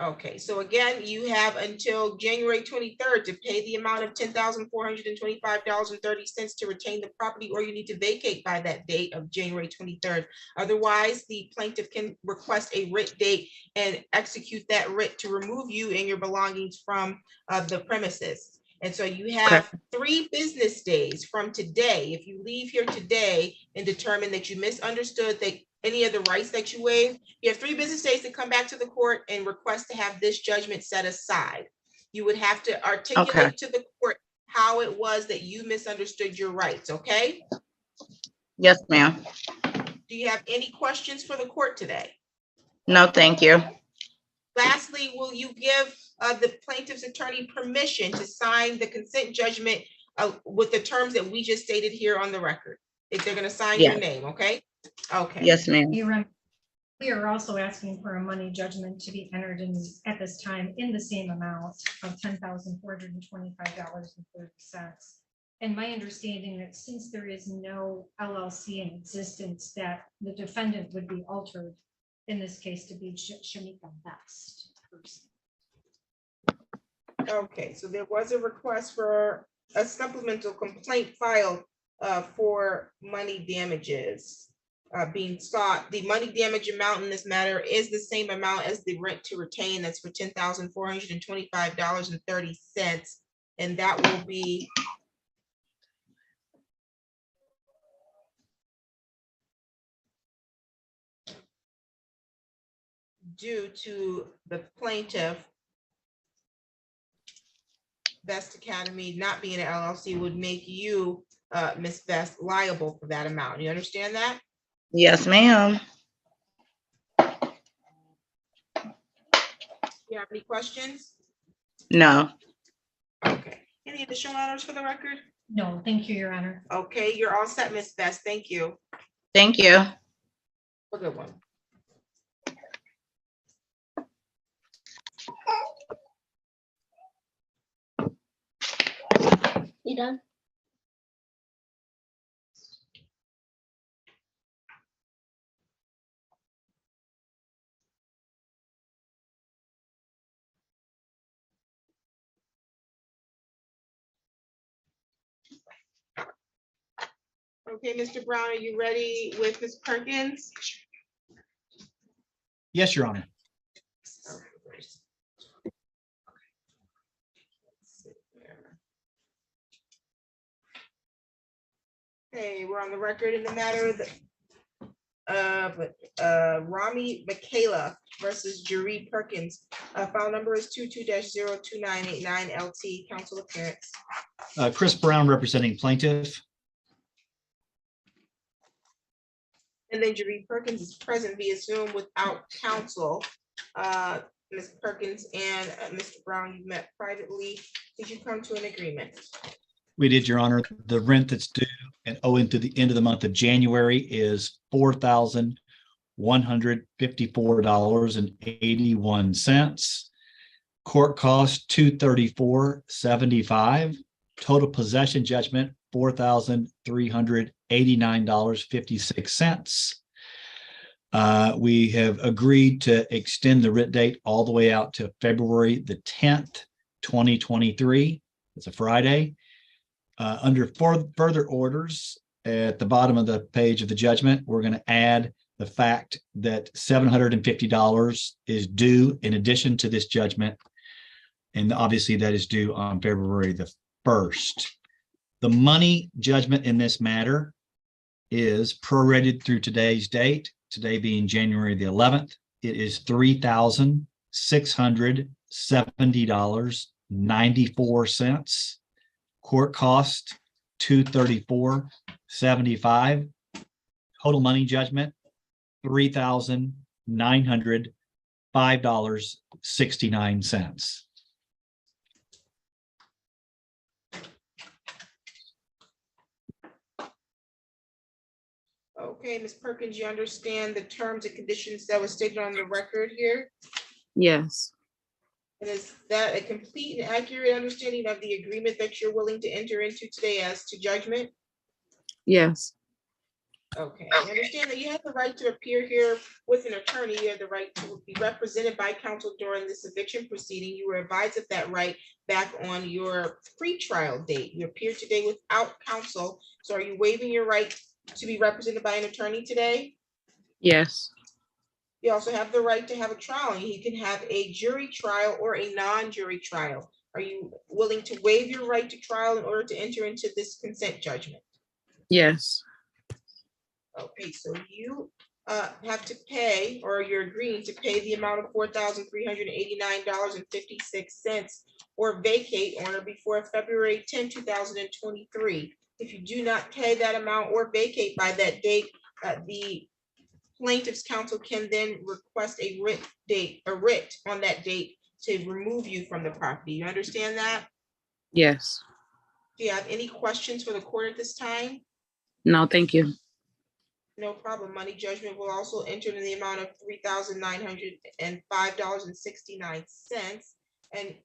Okay, so again, you have until January 23rd to pay the amount of $10,425.30 to retain the property, or you need to vacate by that date of January 23rd. Otherwise, the plaintiff can request a writ date and execute that writ to remove you and your belongings from the premises. And so you have 3 business days from today. If you leave here today and determine that you misunderstood that any of the rights that you waive, you have 3 business days to come back to the court and request to have this judgment set aside. You would have to articulate to the court how it was that you misunderstood your rights, okay? Yes, ma'am. Do you have any questions for the court today? No, thank you. Lastly, will you give the plaintiff's attorney permission to sign the consent judgment with the terms that we just stated here on the record? If they're going to sign your name, okay? Okay. Yes, ma'am. We are also asking for a money judgment to be entered in at this time in the same amount of $10,425.30. And my understanding that since there is no LLC in existence, that the defendant would be altered in this case to be Shamika Best. Okay, so there was a request for a supplemental complaint filed for money damages being sought. The money damage amount in this matter is the same amount as the rent to retain. That's for $10,425.30, and that will be due to the plaintiff. Best Academy not being an LLC would make you, Ms. Best, liable for that amount. You understand that? Yes, ma'am. You have any questions? No. Okay. Any additional matters for the record? No, thank you, Your Honor. Okay, you're all set, Ms. Best. Thank you. Thank you. A good one. You done? Okay, Mr. Brown, are you ready with Ms. Perkins? Yes, Your Honor. Okay, we're on the record in the matter of Rami Michaela versus Jeree Perkins. File number is 22-02989 LT. Counsel appearance. Chris Brown representing plaintiff. And then Jeree Perkins is present via Zoom without counsel. Ms. Perkins and Mr. Brown, you met privately. Did you come to an agreement? We did, Your Honor. The rent that's due and owing to the end of the month of January is $4,154.81. Court cost $234.75. Total possession judgment $4,389.56. We have agreed to extend the writ date all the way out to February the 10th, 2023. It's a Friday. Under further orders at the bottom of the page of the judgment, we're going to add the fact that $750 is due in addition to this judgment. And obviously that is due on February the 1st. The money judgment in this matter is prorated through today's date, today being January the 11th. It is $3,670.94. Court cost $234.75. Total money judgment $3,905.69. Okay, Ms. Perkins, you understand the terms and conditions that was stated on the record here? Yes. And is that a complete and accurate understanding of the agreement that you're willing to enter into today as to judgment? Yes. Okay, I understand that you have the right to appear here with an attorney. You have the right to be represented by counsel during this eviction proceeding. You were advised of that right back on your pre-trial date. You appeared today without counsel. So are you waiving your right to be represented by an attorney today? Yes. You also have the right to have a trial, and you can have a jury trial or a non-jury trial. Are you willing to waive your right to trial in order to enter into this consent judgment? Yes. Okay, so you have to pay, or you're agreeing to pay the amount of $4,389.56 or vacate on or before February 10, 2023. If you do not pay that amount or vacate by that date, the plaintiff's counsel can then request a writ on that date to remove you from the property. You understand that? Yes. Do you have any questions for the court at this time? No, thank you. No problem. Money judgment will also enter in the amount of $3,905.69. And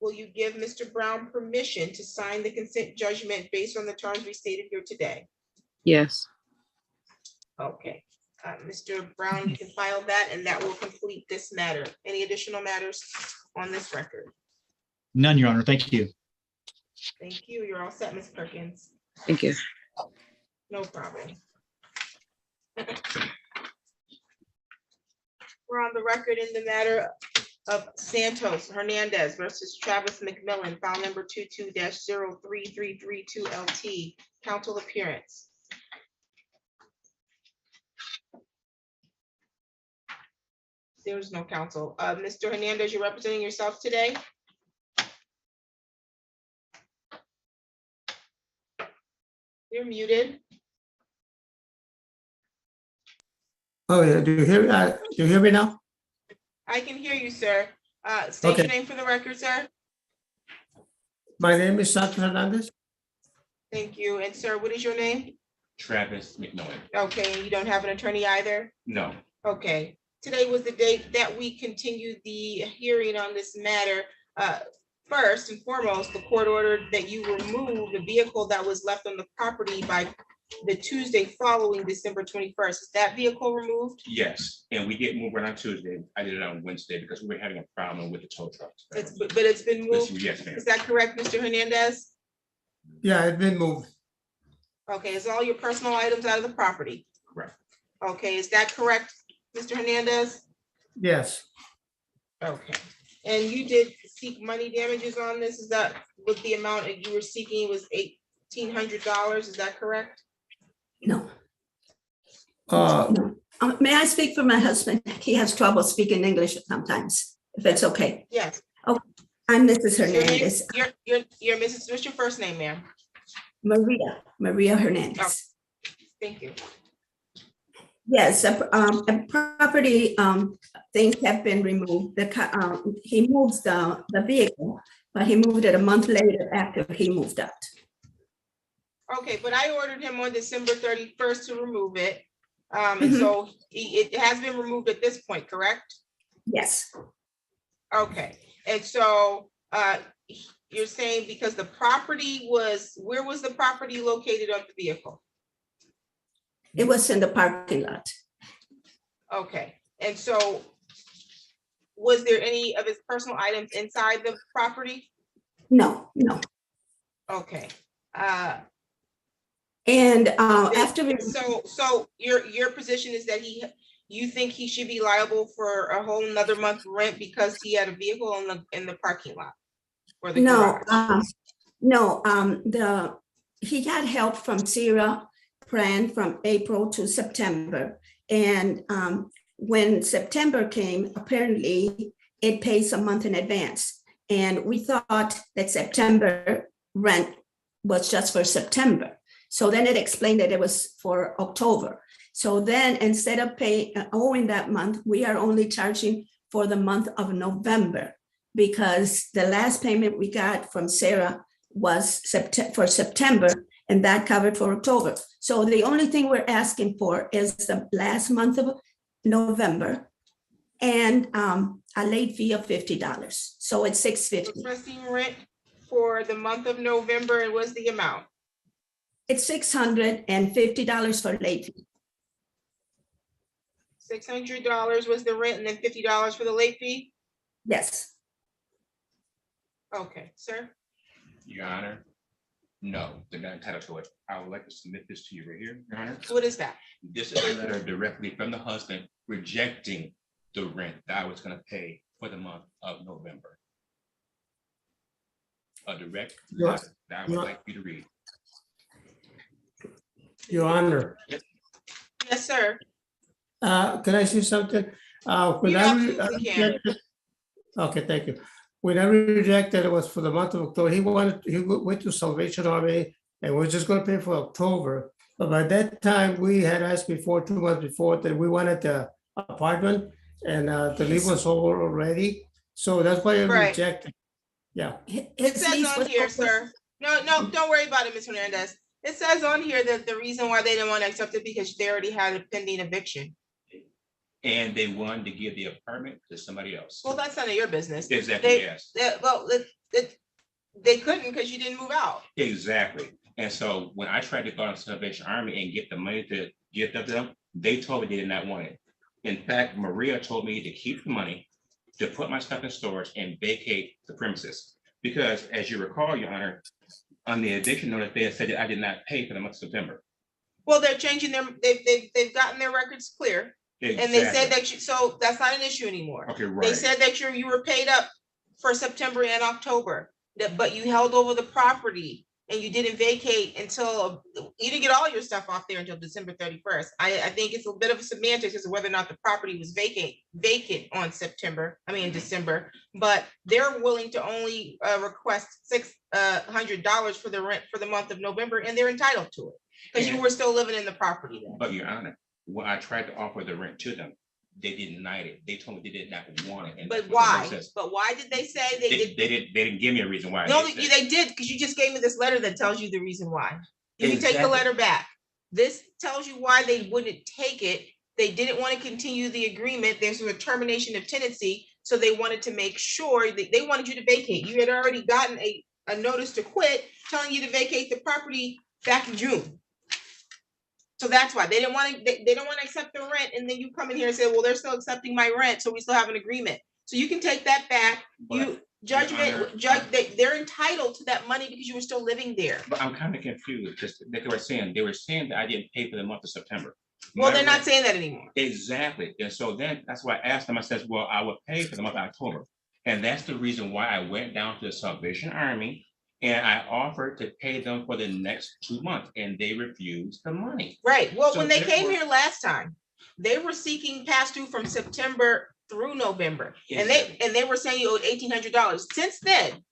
will you give Mr. Brown permission to sign the consent judgment based on the terms we stated here today? Yes. Okay, Mr. Brown, you can file that, and that will complete this matter. Any additional matters on this record? None, Your Honor. Thank you. Thank you. You're all set, Ms. Perkins. Thank you. No problem. We're on the record in the matter of Santos Hernandez versus Travis McMillan, file number 22-03332 LT. Counsel appearance. There's no counsel. Mr. Hernandez, you're representing yourself today? You're muted. Oh, yeah, do you hear me now? I can hear you, sir. State your Okay. name for the record, sir. My name is Santos Hernandez. Thank you. And sir, what is your name? Travis McMillan. Okay, and you don't have an attorney either? No. Okay. Today was the date that we continued the hearing on this matter. First and foremost, the court ordered that you remove the vehicle that was left on the property by the Tuesday following December 21st. Is that vehicle removed? Yes, and we did move it on Tuesday. I did it on Wednesday because we were having a problem with the tow trucks. But it's been moved? Yes, ma'am. Is that correct, Mr. Hernandez? Yeah, it's been moved. Okay, is all your personal items out of the property? Correct. Okay, is that correct, Mr. Hernandez? Yes, Okay, and you did seek money damages on this? Is that what the amount that you were seeking was $1,800? Is that correct? No. no. May I speak for my husband? He has trouble speaking English sometimes, if it's okay. Yes. Oh, I'm Mrs. Hernandez, You're Mrs. What's your first name, ma'am? Maria Hernandez. Thank you. Yes, a property things have been removed. He moves the vehicle, but he moved it a month later after he moved out. Okay, but I ordered him on December 31st to remove it. And so it has been removed at this point, correct? Yes. Okay, and so you're saying because the property was, where was the property located of the vehicle? It was in the parking lot. Okay, and so was there any of his personal items inside the property? No, no. Okay. And after we, so your position is that you think he should be liable for a whole another month rent because he had a vehicle in the parking lot? Or the garage? He got help from Sarah Pran from April to September. And when September came, apparently it pays a month in advance. And we thought that September rent was just for September. So then it explained that it was for October. So then instead of owing that month, we are only charging for the month of November because the last payment we got from Sarah was for September, and that covered for October. So the only thing we're asking for is the last month of November and a late fee of $50. So it's $650. Requesting rent for the month of November, and what's the amount? It's $650 for late fee. $600 was the rent and then $50 for the late fee? Yes. Okay, sir. Your Honor, no, they're not entitled to it. I would like to submit this to you right here, Your Honor. What is that? This is a letter directly from the husband rejecting the rent that I was gonna pay for the month of November. A direct letter that I would like you to read. Your Honor, Yes, sir. can I say something? When You I absolutely can. rejected, okay, thank you. When I rejected, it was for the month of October. He went to Salvation Army and was just gonna pay for October. But by that time, we had asked before, 2 months before, that we wanted the apartment and the lease was over already. So that's why I Right. rejected. Yeah. It says on here, sir. No, don't worry about it, Ms. Hernandez. It says on here that the reason why they didn't want to accept it because they already had a pending eviction. And they wanted to give the apartment to somebody else. Well, that's none of your business. Exactly, yes. They couldn't because you didn't move out. Exactly. And so when I tried to go to Salvation Army and get the money to give to them, they told me they did not want it. In fact, Maria told me to keep the money, to put my stuff in storage and vacate the premises. Because as you recall, Your Honor, on the eviction notice, they had said that I did not pay for the month of September. Well, they're changing they've gotten their records clear. And they said that so that's not an issue anymore. Okay, right. They said that you were paid up for September and October, but you held over the property and you didn't vacate until, you didn't get all your stuff off there until December 31st. I think it's a bit of a semantics as to whether or not the property was vacant on December, but they're willing to only request $600 for the rent for the month of November, and they're entitled to it because you were still living in the property then. But Your Honor, when I tried to offer the rent to them, they denied it. They told me they did not want it. And But why? But why did they say they didn't give me a reason why. No, they did, because you just gave me this letter that tells you the reason why. You can take the Exactly. letter back. This tells you why they wouldn't take it. They didn't want to continue the agreement. There's a termination of tenancy. So they wanted to make sure that they wanted you to vacate. You had already gotten a notice to quit telling you to vacate the property back in June. So that's why they don't want to accept the rent, and then you come in here and say, well, they're still accepting my rent, so we still have an agreement. So you can take that back. They're entitled to that money because you were still living there. But I'm kind of confused because they were saying that I didn't pay for the month of September. Well, they're not saying that anymore. Exactly. And so then that's why I asked them, I said, well, I will pay for the month of October. And that's the reason why I went down to the Salvation Army and I offered to pay them for the next 2 months and they refused the money. Right. Well, So when they came therefore- here last time, they were seeking past due from September through November. Yes. And they were saying you owed $1,800. Since then,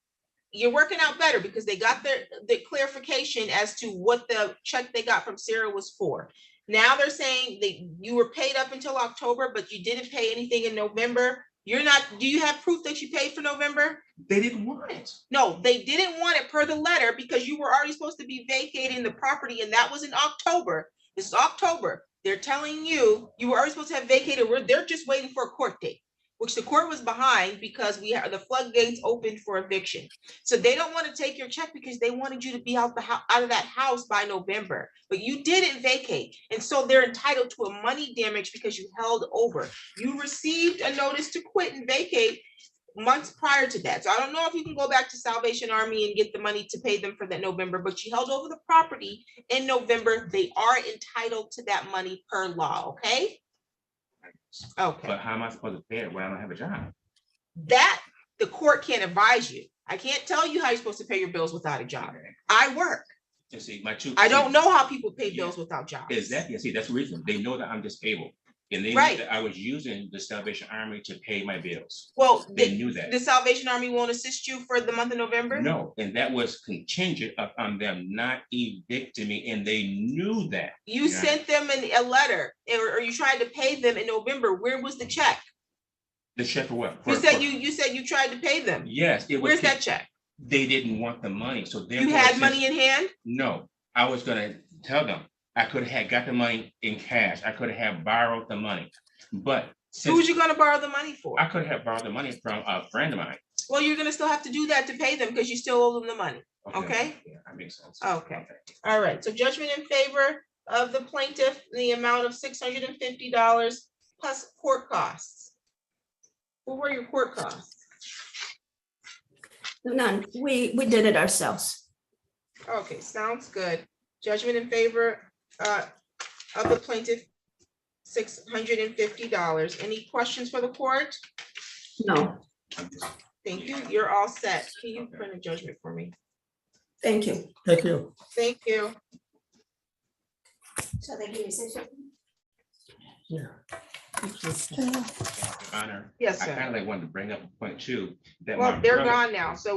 you're working out better because they got the clarification as to what the check they got from Sarah was for. Now they're saying that you were paid up until October, but you didn't pay anything in November. Do you have proof that you paid for November? They didn't want it. No, they didn't want it per the letter because you were already supposed to be vacating the property and that was in October. This is October. They're telling you were already supposed to have vacated. They're just waiting for a court date, which the court was behind because we have the floodgates open for eviction. So they don't want to take your check because they wanted you to be out of that house by November, but you didn't vacate. And so they're entitled to a money damage because you held over. You received a notice to quit and vacate months prior to that. So I don't know if you can go back to Salvation Army and get the money to pay them for that November, but you held over the property in November. They are entitled to that money per law, okay? Okay. But how am I supposed to pay it when I don't have a job? That the court can't advise you. I can't tell you how you're supposed to pay your bills without a job. I work. You see, I don't know how people pay bills without jobs. Exactly. See, that's the reason. They know that I'm disabled. And they knew Right. that I was using the Salvation Army to pay my bills. Well, They knew that. The Salvation Army won't assist you for the month of November? No, and that was contingent upon them not evicting me, and they knew that. You sent them a letter, or you tried to pay them in November. Where was the check? The check for what? You said you tried to pay them. Yes. It was. Where's that check? They didn't want the money, so You had money in hand? No, I was gonna tell them I could have got the money in cash. I could have borrowed the money, but Who was you gonna borrow the money for? I could have borrowed the money from a friend of mine. Well, you're gonna still have to do that to pay them because you still owe them the money. Okay? Yeah, that makes sense. Okay. All right, so judgment in favor of the plaintiff, in the amount of $650 plus court costs. What were your court costs? None, we did it ourselves. Okay, sounds good. Judgment in favor of the plaintiff, $650. Any questions for the court? No, Thank you. You're all set. Can you print a judgment for me? thank you. Thank you. Thank you. So they give you 650? Yeah. Honor. Yes, I sir. kind of like wanted to bring up a point too. That Well, my they're brother- gone now, so